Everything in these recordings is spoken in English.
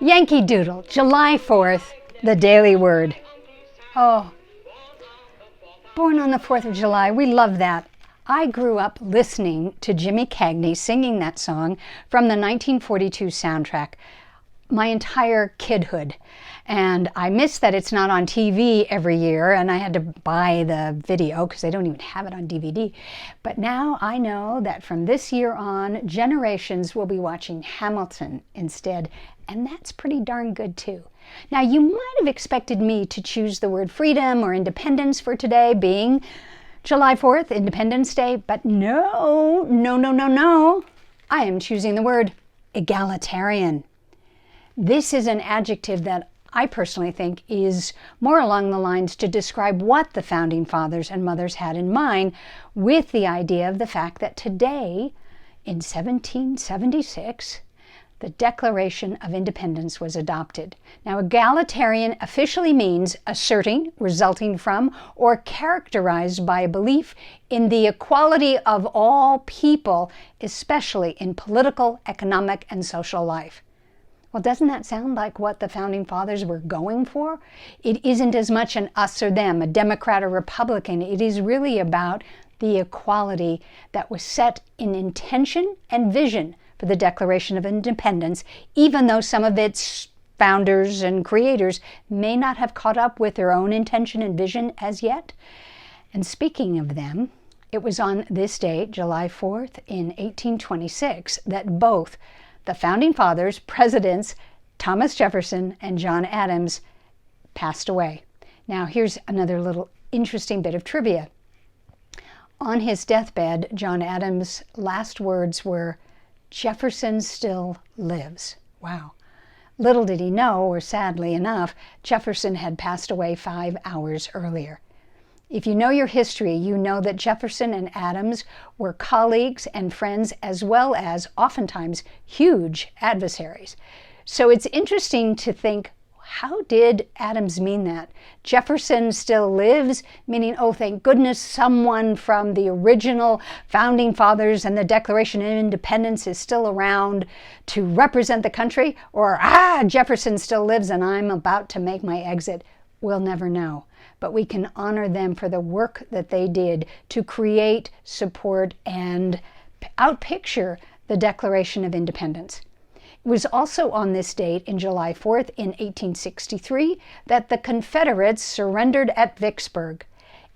Yankee Doodle, July 4th, the Daily Word. Oh, born on the 4th of July, we love that. I grew up listening to Jimmy Cagney singing that song from the 1942 soundtrack my entire kidhood. And I miss that it's not on TV every year, and I had to buy the video because they don't even have it on DVD. But now I know that from this year on, generations will be watching Hamilton instead, and that's pretty darn good too. Now, you might have expected me to choose the word freedom or independence for today, being July 4th, Independence Day, but no. I am choosing the word egalitarian. This is an adjective that I personally think is more along the lines to describe what the founding fathers and mothers had in mind with the idea of the fact that today, in 1776, the Declaration of Independence was adopted. Now, egalitarian officially means asserting, resulting from, or characterized by a belief in the equality of all people, especially in political, economic, and social life. Well, doesn't that sound like what the Founding Fathers were going for? It isn't as much an us or them, a Democrat or Republican. It is really about the equality that was set in intention and vision for the Declaration of Independence, even though some of its founders and creators may not have caught up with their own intention and vision as yet. And speaking of them, it was on this date, July 4th, in 1826, that both the Founding Fathers, Presidents Thomas Jefferson and John Adams, passed away. Now, here's another little interesting bit of trivia. On his deathbed, John Adams' last words were, "Jefferson still lives." Wow. Little did he know, or sadly enough, Jefferson had passed away 5 hours earlier. If you know your history, you know that Jefferson and Adams were colleagues and friends, as well as oftentimes huge adversaries. So it's interesting to think, how did Adams mean that? Jefferson still lives, meaning, oh, thank goodness someone from the original Founding Fathers and the Declaration of Independence is still around to represent the country, or, Jefferson still lives and I'm about to make my exit. We'll never know. But we can honor them for the work that they did to create, support, and outpicture the Declaration of Independence. It was also on this date, in July 4th, in 1863, that the Confederates surrendered at Vicksburg.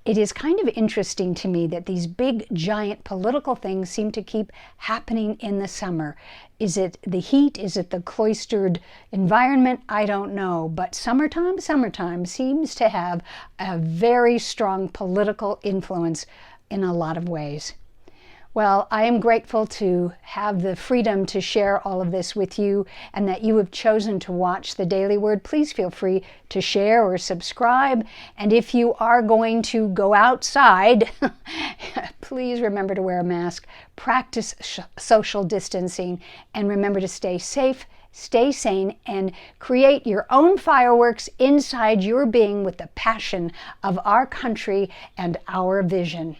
It is kind of interesting to me that these big, giant political things seem to keep happening in the summer. Is it the heat? Is it the cloistered environment? I don't know. But summertime seems to have a very strong political influence in a lot of ways. Well, I am grateful to have the freedom to share all of this with you and that you have chosen to watch the Daily Word. Please feel free to share or subscribe. And if you are going to go outside, please remember to wear a mask, practice social distancing, and remember to stay safe, stay sane, and create your own fireworks inside your being with the passion of our country and our vision.